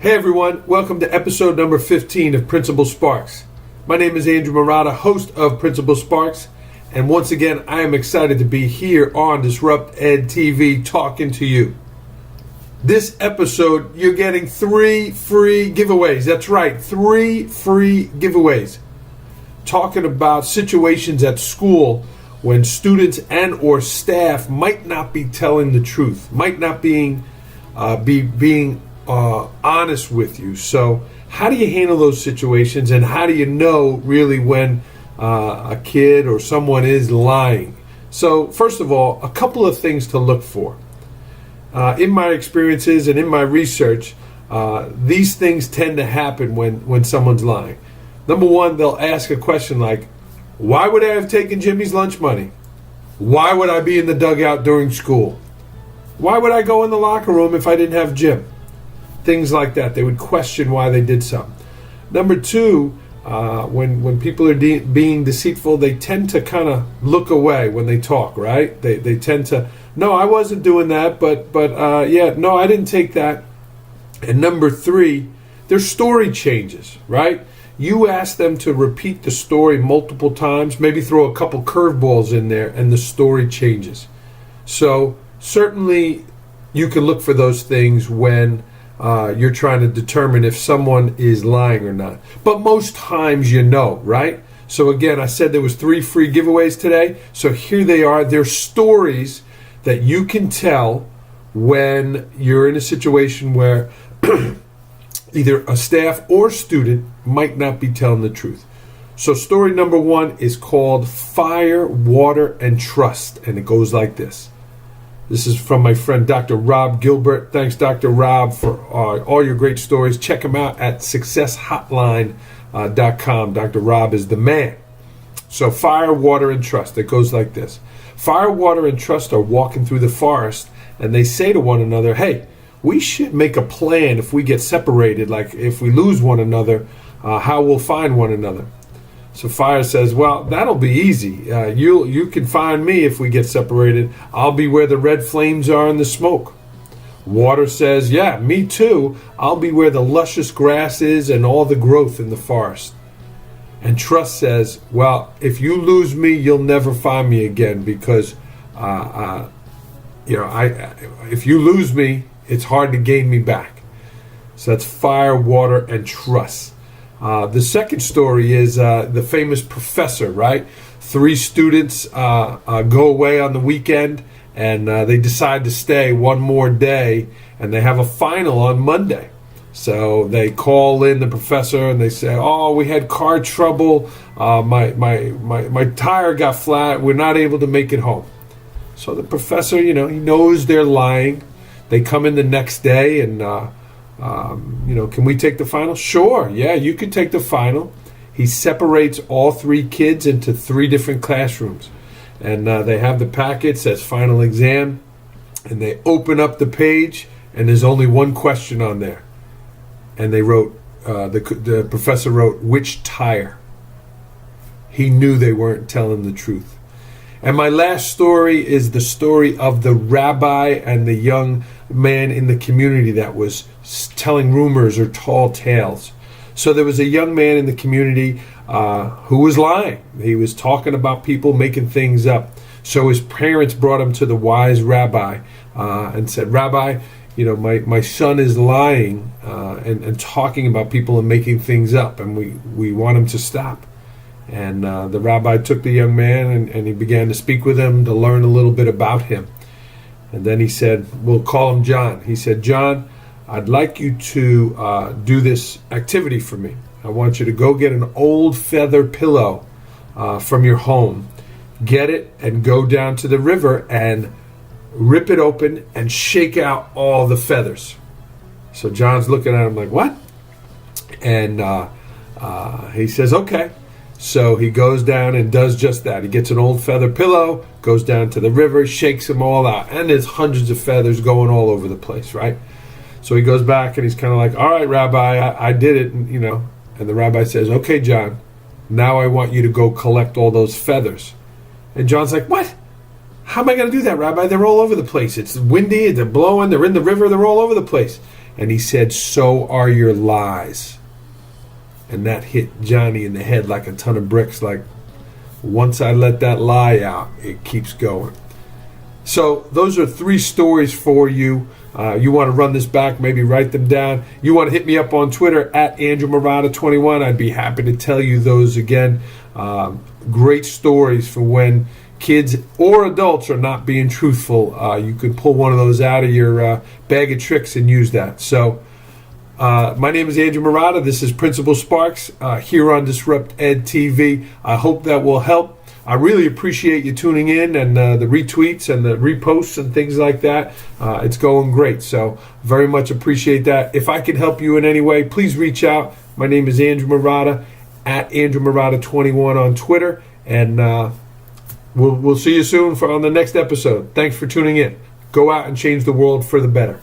Hey everyone, welcome to episode number 15 of Principal Sparks. My name is Andrew Marotta, host of Principal Sparks, and once again I am excited to be here on DisruptED TV talking to you. This episode you're getting 3 free giveaways. That's right, 3 free giveaways. Talking about situations at school when students and or staff might not be telling the truth, might not being honest with you. So how do you handle those situations, and how do you know really when a kid or someone is lying? So first of all, a couple of things to look for. In my experiences and in my research, these things tend to happen when someone's lying. Number one, they'll ask a question like, why would I have taken Jimmy's lunch money? Why would I be in the dugout during school? Why would I go in the locker room if I didn't have Jim? Things like that. They would question why they did something. Number two, when people are being deceitful, they tend to kind of look away when they talk, right? They tend to, no, I wasn't doing that, but yeah, no, I didn't take that. And number three, their story changes, right? You ask them to repeat the story multiple times, maybe throw a couple curveballs in there, and the story changes. So certainly you can look for those things when you're trying to determine if someone is lying or not. But most times you know, right? So again, I said there was 3 free giveaways today. So here they are. They're stories that you can tell when you're in a situation where either a staff or student might not be telling the truth. So story number 1 is called Fire, Water, and Trust. And it goes like this. This is from my friend Dr. Rob Gilbert. Thanks, Dr. Rob, for all your great stories. Check him out at successhotline.com. Dr. Rob is the man. So fire, water, and trust. It goes like this. Fire, water, and trust are walking through the forest, and they say to one another, hey, we should make a plan if we get separated, like if we lose one another, how we'll find one another. So fire says, well, that'll be easy. You can find me if we get separated. I'll be where the red flames are in the smoke. Water says, yeah, me too. I'll be where the luscious grass is and all the growth in the forest. And trust says, well, if you lose me, you'll never find me again because, if you lose me, it's hard to gain me back. So that's fire, water, and trust. The second story is the famous professor, right? 3 students go away on the weekend, and they decide to stay one more day, and they have a final on Monday. So they call in the professor and they say, oh, we had car trouble. My tire got flat. We're not able to make it home. So the professor, he knows they're lying. They come in the next day and can we take the final? Sure, yeah, you can take the final. He separates all 3 kids into 3 different classrooms. And they have the packet, says final exam. And they open up the page, and there's only one question on there. And they wrote, the professor wrote, which tire? He knew they weren't telling the truth. And my last story is the story of the rabbi and the young man in the community that was telling rumors or tall tales. So there was a young man in the community who was lying. He was talking about people making things up. So his parents brought him to the wise rabbi and said, Rabbi, my son is lying and talking about people and making things up, and we want him to stop. And the rabbi took the young man and he began to speak with him to learn a little bit about him. And then he said, we'll call him John. He said, John, I'd like you to do this activity for me. I want you to go get an old feather pillow from your home, get it, and go down to the river and rip it open and shake out all the feathers. So John's looking at him like, what? And he says, okay. So he goes down and does just that. He gets an old feather pillow, goes down to the river, shakes them all out. And there's hundreds of feathers going all over the place, right? So he goes back and he's kind of like, all right, Rabbi, I did it. And, and the rabbi says, okay, John, now I want you to go collect all those feathers. And John's like, what? How am I going to do that, Rabbi? They're all over the place. It's windy, they're blowing, they're in the river, they're all over the place. And he said, "So are your lies." And that hit Johnny in the head like a ton of bricks. Like, once I let that lie out, it keeps going. So those are 3 stories for you. You want to run this back, maybe write them down. You want to hit me up on Twitter at Andrew Marotta 21. I'd be happy to tell you those again. Great stories for when kids or adults are not being truthful. You can pull one of those out of your bag of tricks and use that. So my name is Andrew Marotta. This is Principal Sparks here on DisruptED TV. I hope that will help. I really appreciate you tuning in and the retweets and the reposts and things like that. It's going great, so very much appreciate that. If I can help you in any way, please reach out. My name is Andrew Marotta at Andrew Marotta 21 on Twitter, and we'll see you soon on the next episode. Thanks for tuning in. Go out and change the world for the better.